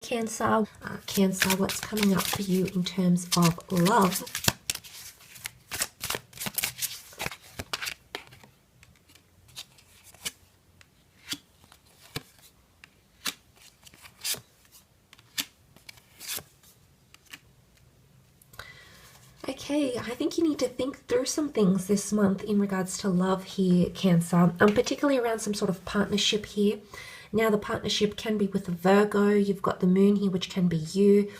Cancer, Cancer, what's coming up for you in terms of love? Okay, I think you need to think through some things this month in regards to love here, Cancer, particularly around some sort of partnership here. Now, the partnership can be with a Virgo. You've got the moon here, which can be you.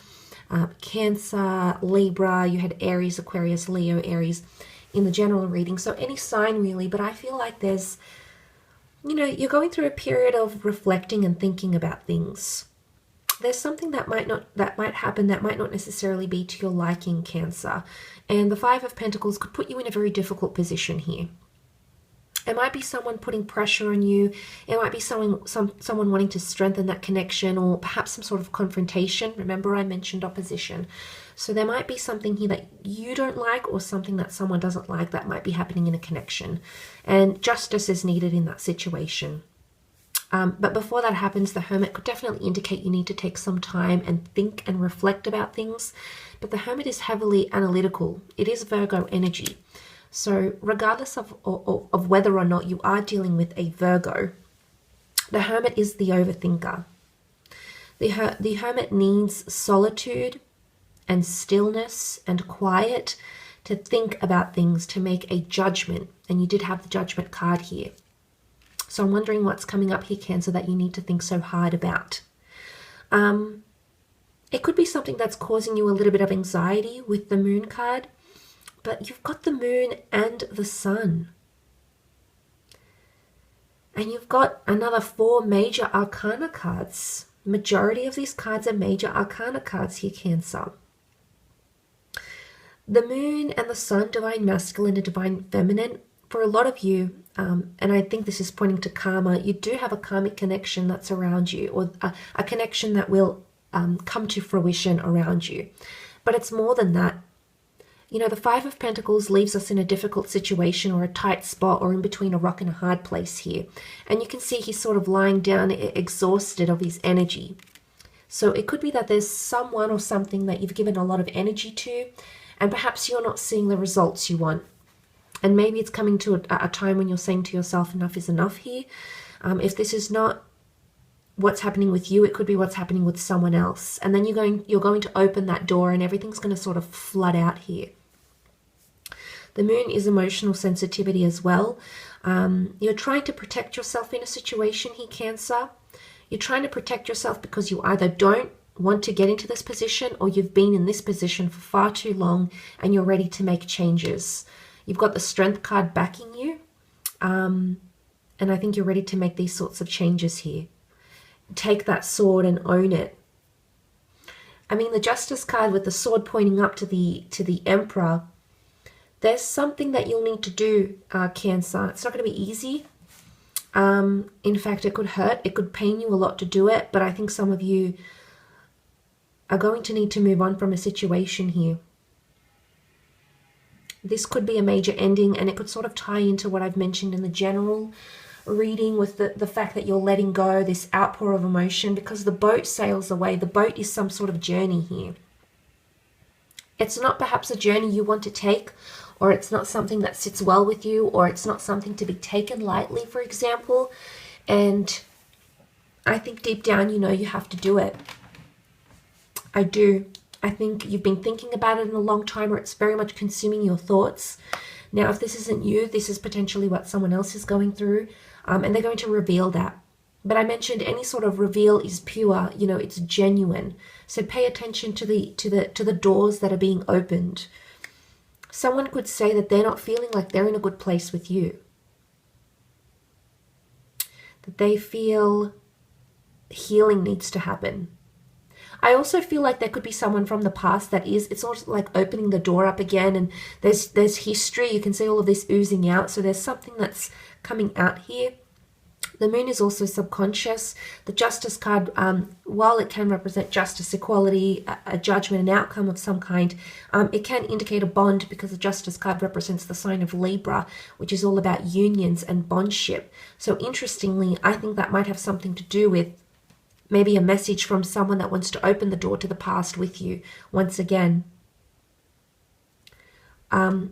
Cancer, Libra, you had Aries, Aquarius, Leo, Aries in the general reading. So any sign really, but I feel like there's, you know, you're going through a period of reflecting and thinking about things. There's something that might happen that might not necessarily be to your liking, Cancer. And the Five of Pentacles could put you in a very difficult position here. It might be someone putting pressure on you. It might be someone wanting to strengthen that connection, or perhaps some sort of confrontation. Remember, I mentioned opposition. So there might be something here that you don't like, or something that someone doesn't like that might be happening in a connection. And justice is needed in that situation. But before that happens, the Hermit could definitely indicate you need to take some time and think and reflect about things. But the Hermit is heavily analytical. It is Virgo energy. So regardless of whether or not you are dealing with a Virgo, the Hermit is the overthinker. The Hermit needs solitude and stillness and quiet to think about things, to make a judgment. And you did have the Judgment card here. So I'm wondering what's coming up here, Cancer, that you need to think so hard about. It could be something that's causing you a little bit of anxiety with the Moon card. But you've got the Moon and the Sun. And you've got another 4 major arcana cards. Majority of these cards are major arcana cards here, Cancer. The Moon and the Sun, divine masculine and divine feminine. For a lot of you, and I think this is pointing to karma, you do have a karmic connection that's around you, or a connection that will come to fruition around you. But it's more than that. You know, the Five of Pentacles leaves us in a difficult situation, or a tight spot, or in between a rock and a hard place here. And you can see he's sort of lying down, exhausted of his energy. So it could be that there's someone or something that you've given a lot of energy to, and perhaps you're not seeing the results you want. And maybe it's coming to a time when you're saying to yourself, enough is enough here. If this is not what's happening with you, it could be what's happening with someone else. And then you're going to open that door, and everything's going to sort of flood out here. The Moon is emotional sensitivity as well. You're trying to protect yourself in a situation here, Cancer. You're trying to protect yourself because you either don't want to get into this position, or you've been in this position for far too long and you're ready to make changes. You've got the Strength card backing you. And I think you're ready to make these sorts of changes here. Take that sword and own it. I mean, the Justice card with the sword pointing up to the Emperor. There's something that you'll need to do, Cancer. It's not going to be easy. In fact, it could hurt. It could pain you a lot to do it. But I think some of you are going to need to move on from a situation here. This could be a major ending, and it could sort of tie into what I've mentioned in the general reading with the fact that you're letting go, this outpour of emotion, because the boat sails away. The boat is some sort of journey here. It's not perhaps a journey you want to take, or it's not something that sits well with you, or it's not something to be taken lightly, for example. And I think deep down, you know, you have to do it. I do. I think you've been thinking about it in a long time, or it's very much consuming your thoughts. Now, if this isn't you, this is potentially what someone else is going through, and they're going to reveal that. But I mentioned any sort of reveal is pure, you know, it's genuine. So pay attention to the doors that are being opened. Someone could say that they're not feeling like they're in a good place with you. That they feel healing needs to happen. I also feel like there could be someone from the past that it's sort of like opening the door up again, and there's history. You can see all of this oozing out. So there's something that's coming out here. The Moon is also subconscious. The Justice card, while it can represent justice, equality, a judgment, an outcome of some kind, it can indicate a bond, because the Justice card represents the sign of Libra, which is all about unions and bondship. So interestingly, I think that might have something to do with maybe a message from someone that wants to open the door to the past with you once again. I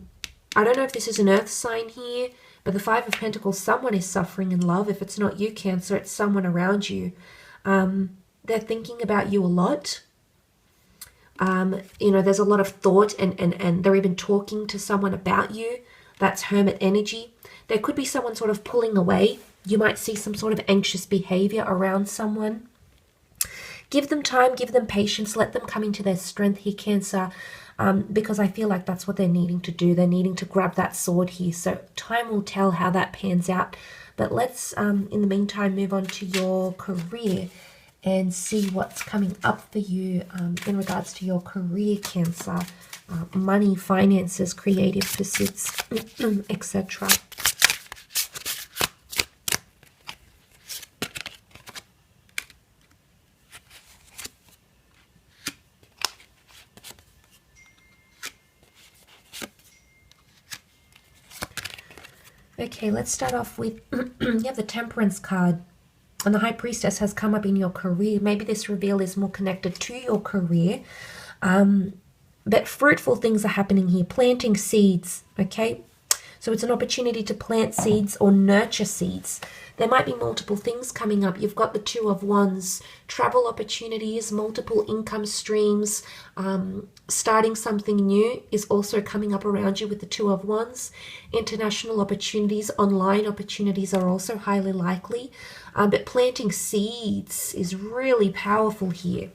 don't know if this is an earth sign here, but the Five of Pentacles, someone is suffering in love. If it's not you, Cancer, it's someone around you. They're thinking about you a lot. You know, there's a lot of thought and they're even talking to someone about you. That's hermit energy. There could be someone sort of pulling away. You might see some sort of anxious behavior around someone. Give them time, give them patience, let them come into their strength here, Cancer, because I feel like that's what they're needing to do. They're needing to grab that sword here. So time will tell how that pans out. But let's, in the meantime, move on to your career and see what's coming up for you in regards to your career, Cancer. Money, finances, creative pursuits, etc. Okay, let's start off with, you have the Temperance card, and the High Priestess has come up in your career. Maybe this reveal is more connected to your career, but fruitful things are happening here, planting seeds, okay? So it's an opportunity to plant seeds or nurture seeds. There might be multiple things coming up. You've got the Two of Wands, travel opportunities, multiple income streams, starting something new is also coming up around you with the Two of Wands. International opportunities, online opportunities are also highly likely. But planting seeds is really powerful here.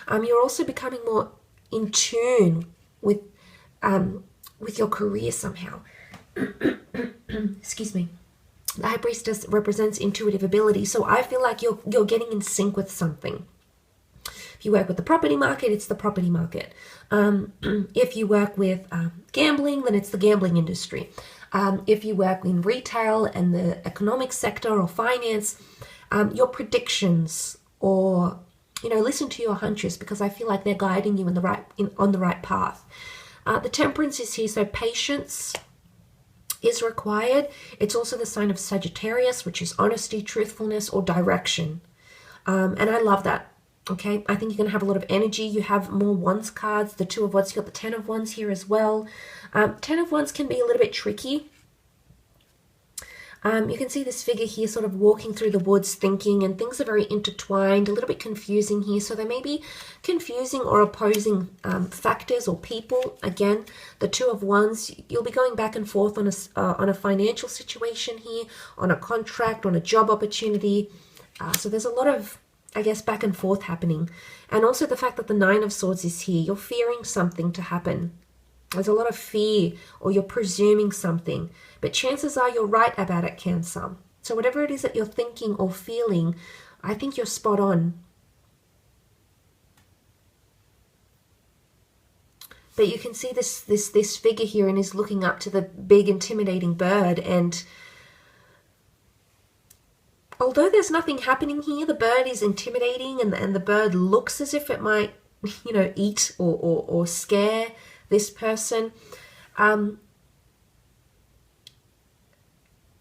You're also becoming more in tune with your career somehow. Excuse me. The High Priestess represents intuitive ability, so I feel like you're getting in sync with something. If you work with the property market, it's the property market. If you work with gambling, then it's the gambling industry. If you work in retail and the economic sector or finance, your predictions, or listen to your hunches, because I feel like they're guiding you on the right path. The Temperance is here, so patience is required. It's also the sign of Sagittarius, which is honesty, truthfulness, or direction. And I love that. Okay, I think you're going to have a lot of energy. You have more Wands cards, the Two of Wands. You've got the Ten of Wands here as well. Ten of Wands can be a little bit tricky. You can see this figure here sort of walking through the woods thinking, and things are very intertwined, a little bit confusing here. So there may be confusing or opposing factors or people. Again, the Two of Wands, you'll be going back and forth on a financial situation here, on a contract, on a job opportunity. So there's a lot of, I guess, back and forth happening. And also the fact that the Nine of Swords is here, you're fearing something to happen. There's a lot of fear, or you're presuming something. But chances are you're right about it, Cancer. So whatever it is that you're thinking or feeling, I think you're spot on. But you can see this figure here, and is looking up to the big intimidating bird. And although there's nothing happening here, the bird is intimidating, and the bird looks as if it might, eat or scare this person.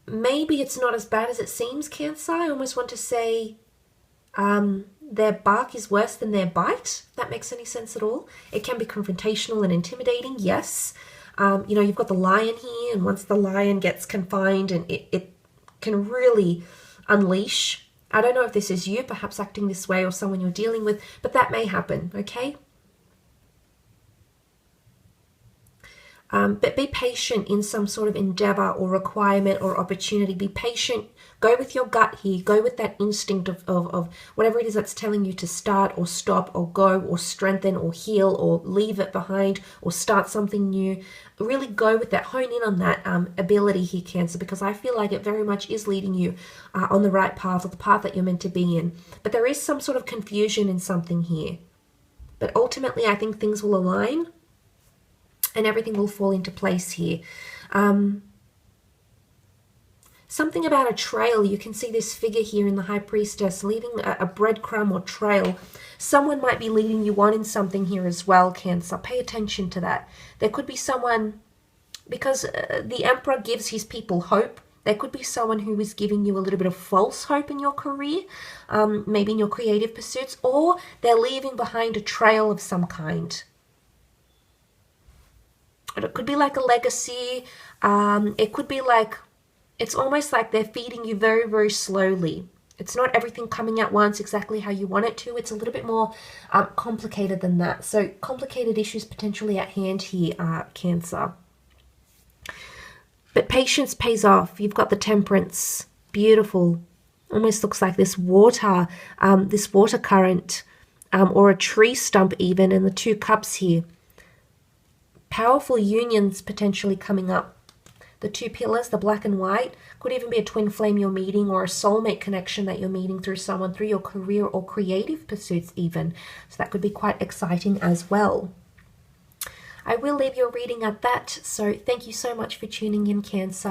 Maybe it's not as bad as it seems, Cancer. I almost want to say their bark is worse than their bite. If that makes any sense at all. It can be confrontational and intimidating, yes. You've got the lion here, and once the lion gets confined, and it can really unleash. I don't know if this is you perhaps acting this way, or someone you're dealing with, but that may happen, okay? But be patient in some sort of endeavor or requirement or opportunity. Be patient. Go with your gut here. Go with that instinct of whatever it is that's telling you to start or stop or go or strengthen or heal or leave it behind or start something new. Really go with that. Hone in on that ability here, Cancer, because I feel like it very much is leading you on the right path, or the path that you're meant to be in. But there is some sort of confusion in something here. But ultimately, I think things will align. And everything will fall into place here. Something about a trail. You can see this figure here in the High Priestess leaving a breadcrumb or trail. Someone might be leading you on in something here as well, Cancer. Pay attention to that. There could be someone, because the Emperor gives his people hope. There could be someone who is giving you a little bit of false hope in your career, maybe in your creative pursuits, or they're leaving behind a trail of some kind. It could be like a legacy. It could be like, it's almost like they're feeding you very, very slowly. It's not everything coming at once exactly how you want it to. It's a little bit more complicated than that. So complicated issues potentially at hand here, Cancer. But patience pays off. You've got the Temperance. Beautiful. Almost looks like this water current, or a tree stump even, and the 2 cups here. Powerful unions potentially coming up. The 2 pillars, the black and white, could even be a twin flame you're meeting, or a soulmate connection that you're meeting through someone, through your career or creative pursuits even. So that could be quite exciting as well. I will leave your reading at that. So thank you so much for tuning in, Cancer.